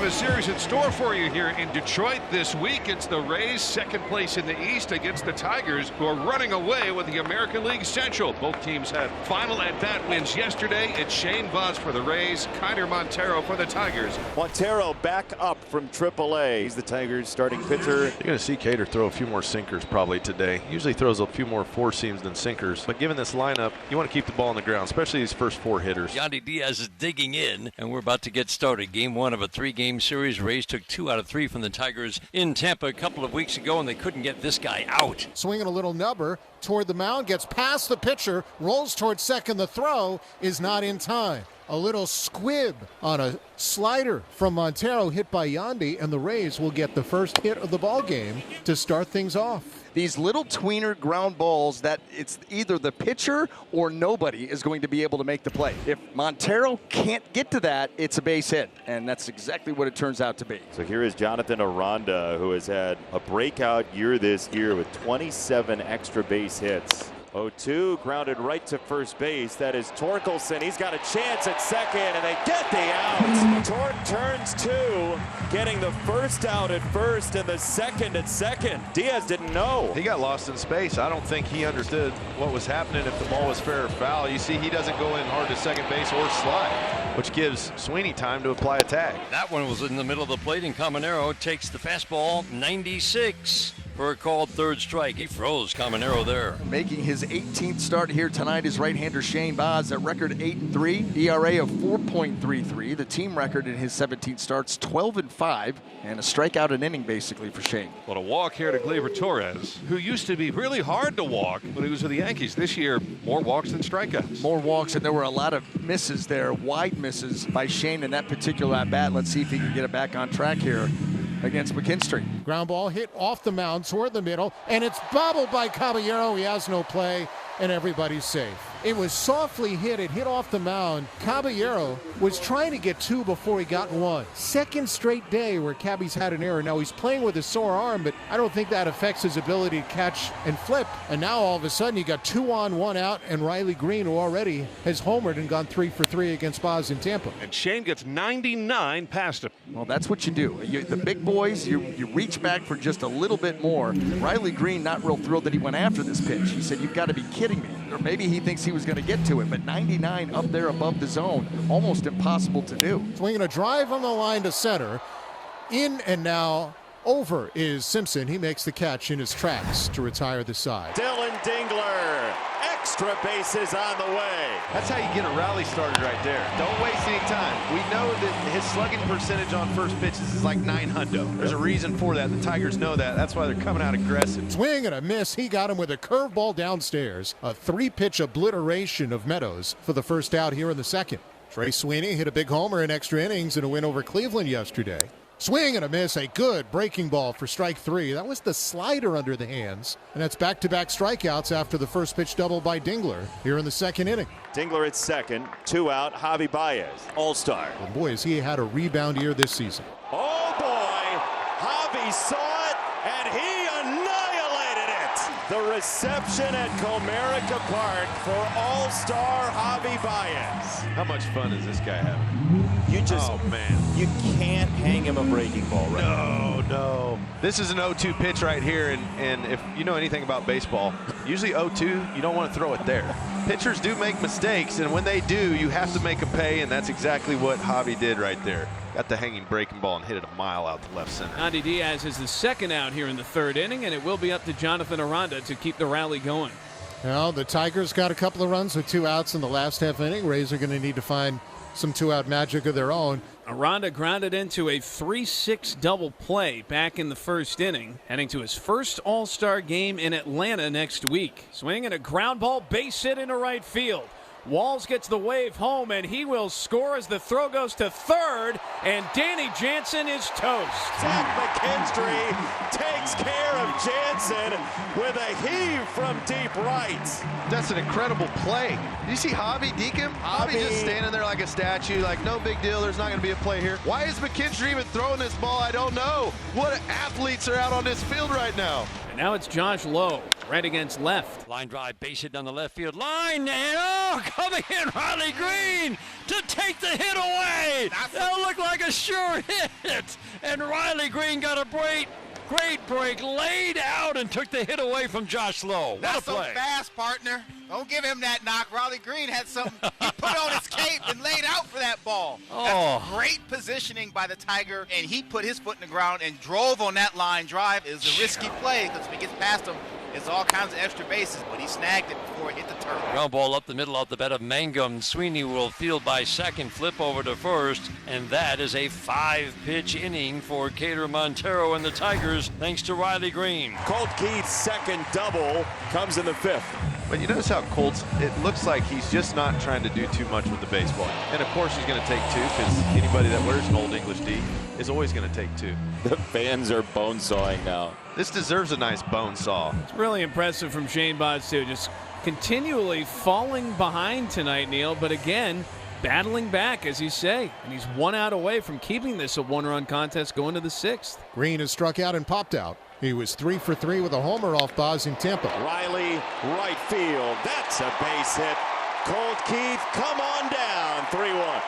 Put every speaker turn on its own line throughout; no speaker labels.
of a series in store for you here in Detroit this week. It's the Rays, second place in the East, against the Tigers, who are running away with the American League Central. Both teams had final at-bat wins yesterday. It's Shane Baz for the Rays, Kiner Montero for the Tigers.
Montero back up from AAA. He's the Tigers' starting pitcher.
You're going to see Cater throw a few more sinkers probably today. Usually throws a few more four seams than sinkers. But given this lineup, you want to keep the ball on the ground, especially these first four hitters.
Yandy Diaz is digging in, and we're about to get started. Game one of a three-game series. Rays took 2 out of 3 from the Tigers in Tampa a couple of weeks ago, and they couldn't get this guy out.
Swinging a little nubber toward the mound, gets past the pitcher, rolls toward second. The throw is not in time. A little squib on a slider from Montero hit by Yandy, and the Rays will get the first hit of the ball game to start things off.
These little tweener ground balls that it's either the pitcher or nobody is going to be able to make the play. If Montero can't get to that, it's a base hit, and that's exactly what it turns out to be.
So here is Jonathan Aranda, who has had a breakout year this year with 27 extra base hits. 0-2, grounded right to first base. That is Torkelson. He's got a chance at second, and they get the out. Tork turns 2, getting the first out at first and the second at second. Diaz didn't know.
He got lost in space. I don't think he understood what was happening if the ball was fair or foul. You see, he doesn't go in hard to second base or slide, which gives Sweeney time to apply a tag.
That one was in the middle of the plate, and Caminero takes the fastball 96 for a called third strike. He froze Caminero there.
Making his 18th start here tonight is right-hander Shane Baz at record 8-3, ERA of 4.33. The team record in his 17 starts 12-5, and a strikeout an inning basically for Shane.
Well, a walk here to Gleyber Torres, who used to be really hard to walk when he was with the Yankees. This year, more walks than strikeouts.
More walks, and there were a lot of misses there, wide misses by Shane in that particular at-bat. Let's see if he can get it back on track here against McKinstry.
Ground ball hit off the mound toward the middle, and it's bobbled by Caballero. He has no play, and everybody's safe. It was softly hit. It hit off the mound. Caballero was trying to get 2 before he got 1. Second straight day where Cabby's had an error. Now he's playing with a sore arm, but I don't think that affects his ability to catch and flip. And now all of a sudden you got 2 on, 1 out, and Riley Green, who already has homered and gone 3 for 3 against Baz in Tampa.
And Shane gets 99 past him.
Well, that's what you do. The big boys, you reach back for just a little bit more. Riley Green not real thrilled that he went after this pitch. He said, "You've got to be kidding me." Or maybe he thinks he was going to get to it, but 99 up there above the zone, almost impossible to do.
Swinging a drive on the line to center. In and now over is Simpson. He makes the catch in his tracks to retire the side.
Dylan Dingler, extra bases on the way.
That's how you get a rally started right there. Don't waste any time. We know that his slugging percentage on first pitches is like 900. There's a reason for that. The Tigers know that. That's why they're coming out aggressive.
Swing and a miss. He got him with a curveball downstairs. A 3-pitch obliteration of Meadows for the first out here in the second. Trey Sweeney hit a big homer in extra innings in a win over Cleveland yesterday. Swing and a miss, a good breaking ball for strike 3. That was the slider under the hands. And that's back-to-back strikeouts after the first pitch double by Dingler here in the second inning.
Dingler at second, 2 out, Javier Baez, all-star.
Well, boy, has he had a rebound year this season.
Oh boy, Javi saw it and he annihilated it. The reception at Comerica Park for all-star Javier Baez.
How much fun is this guy having?
Oh man, you can't hang him a breaking ball right now.
No. This is an 0-2 pitch right here, and if you know anything about baseball, usually 0-2, you don't want to throw it there. Pitchers do make mistakes, and when they do, you have to make a pay, and that's exactly what Javi did right there. Got the hanging breaking ball and hit it a mile out to left center.
Yandy Diaz is the second out here in the third inning, and it will be up to Jonathan Aranda to keep the rally going.
Well, the Tigers got a couple of runs with 2 outs in the last half inning. Rays are going to need to find some 2-out magic of their own.
Aranda grounded into a 3-6 double play back in the first inning, heading to his first All-Star game in Atlanta next week. Swinging a ground ball, base hit into right field. Walls gets the wave home, and he will score as the throw goes to third, and Danny Jansen is toast.
Zach McKinstry takes care of Jansen with a heave from deep right.
That's an incredible play. Did you see Javi deke him? Javi just standing there like a statue, like no big deal, there's not going to be a play here. Why is McKinstry even throwing this ball? I don't know. What athletes are out on this field right now?
And now it's Josh Lowe, right against left.
Line drive, base hit down the left field line, and coming in, Riley Green to take the hit away. That looked like like a sure hit. And Riley Green got a great break, laid out and took the hit away from Josh Lowe. What
Not
a play.
so fast, partner. Don't give him that knock. Riley Green had something. He put on his cape and laid out for that ball.
Oh.
That's great positioning by the Tiger, and he put his foot in the ground and drove on that line drive. It was a risky play because if he gets past him, it's all kinds of extra bases, but he snagged it before it hit the turf.
Ground ball up the middle off the bat of Mangum. Sweeney will field by second, flip over to first, and that is a 5-pitch inning for Cater Montero and the Tigers, thanks to Riley Green.
Colt Keith's second double comes in the 5th.
But you notice how Colt's, it looks like he's just not trying to do too much with the baseball. And of course he's going to take 2 because anybody that wears an Old English D is always going to take 2.
The fans are bone sawing now.
This deserves a nice bone saw.
It's really impressive from Shane Baz, too. Just continually falling behind tonight, Neil, but again, battling back, as you say. And he's 1 out away from keeping this a 1-run contest going to the 6th.
Green has struck out and popped out. He was 3 for 3 with a homer off Baz in Tampa.
Riley, right field. That's a base hit. Colt Keith, come on down. 3-1.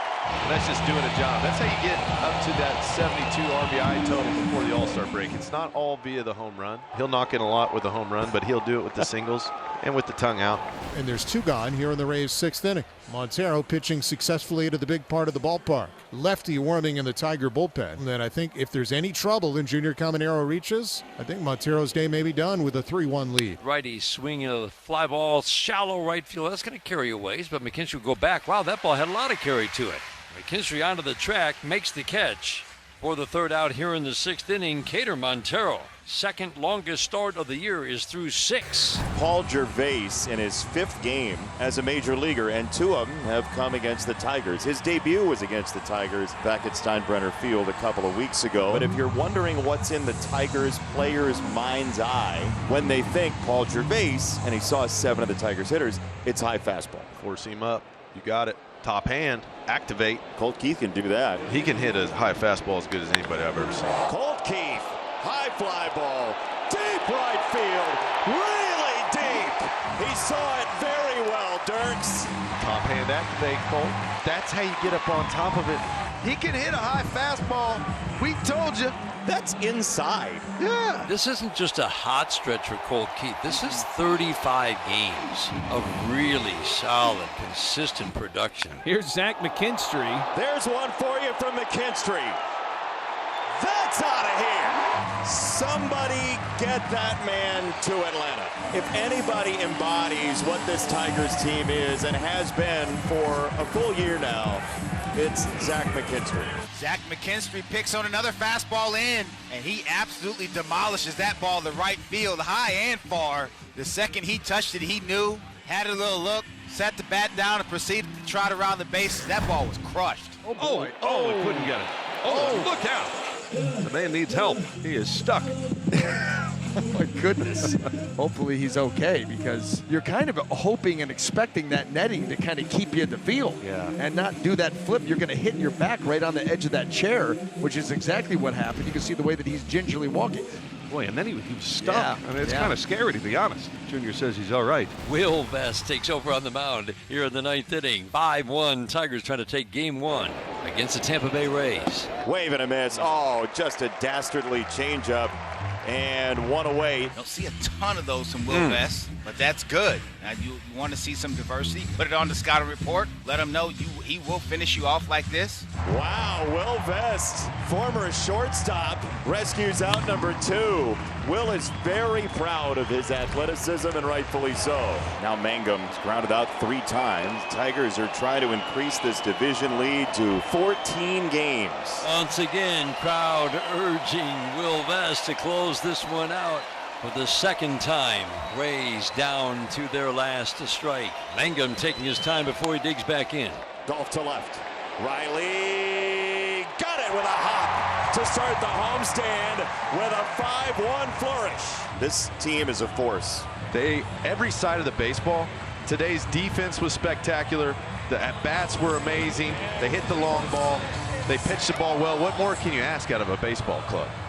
That's just doing a job. That's how you get up to that 72 RBI total before the All-Star break. It's not all via the home run. He'll knock in a lot with the home run, but he'll do it with the singles and with the tongue out.
And there's 2 gone here in the Rays' 6th inning. Montero pitching successfully to the big part of the ballpark. Lefty warming in the Tiger bullpen. And then I think if there's any trouble and Junior Caminero reaches, I think Montero's day may be done with a 3-1 lead.
Righty swinging a fly ball, shallow right field. That's going to carry a ways, but McKinstry will go back. Wow, that ball had a lot of carry to it. McKinstry onto the track, makes the catch. For the 3rd out here in the 6th inning, Cater Montero. Second longest start of the year is through 6.
Paul Gervais in his 5th game as a major leaguer, and 2 of them have come against the Tigers. His debut was against the Tigers back at Steinbrenner Field a couple of weeks ago. But if you're wondering what's in the Tigers players' mind's eye when they think Paul Gervais, and he saw 7 of the Tigers hitters, it's high fastball.
Force him up. You got it. Top hand. Activate.
Colt Keith can do that.
He can hit a high fastball as good as anybody I've ever seen.
Colt Keith, high fly ball, deep right field, really deep. He saw it very well, Dirks.
Top hand activate, Colt. That's how you get up on top of it. He can hit a high fastball. We told you.
That's inside.
Yeah.
This isn't just a hot stretch for Colt Keith. This is 35 games of really solid, consistent production.
Here's Zach McKinstry.
There's one for you from McKinstry. That's out of here. Somebody get that man to Atlanta. If anybody embodies what this Tigers team is and has been for a full year now, it's Zach McKinstry.
Zach McKinstry picks on another fastball in, and he absolutely demolishes that ball to right field, high and far. The second he touched it, he knew, had a little look, set the bat down, and proceeded to trot around the bases. That ball was crushed.
He couldn't get it.
Look out.
The man needs help. He is stuck.
Oh my goodness. Hopefully he's okay, because you're kind of hoping and expecting that netting to kind of keep you in the field.
Yeah.
And not do that flip. You're going to hit your back right on the edge of that chair, which is exactly what happened. You can see the way that he's gingerly walking.
Boy, and then he was stuck.
Yeah.
I mean, it's
Yeah.
kind of scary, to be honest. Junior says he's all right.
Will Vest takes over on the mound here in the 9th inning. 5-1, Tigers trying to take game 1 against the Tampa Bay Rays.
Wave and a miss. Oh, just a dastardly changeup. And 1 away.
Don't see a ton of those from Will Vest, but that's good. Now, you want to see some diversity, put it on the scouting report. Let him know he will finish you off like this.
Wow, Will Vest, former shortstop, rescues out number 2. Will is very proud of his athleticism, and rightfully so. Now Mangum's grounded out 3 times. Tigers are trying to increase this division lead to 14 games.
Once again, crowd urging Will Vest to close this one out. For the 2nd time, Rays down to their last strike. Mangum taking his time before he digs back in.
Golf to left. Riley got it with a hop to start the homestand with a 5-1 flourish. This team is a force.
Every side of the baseball, today's defense was spectacular. The at-bats were amazing. They hit the long ball. They pitched the ball well. What more can you ask out of a baseball club?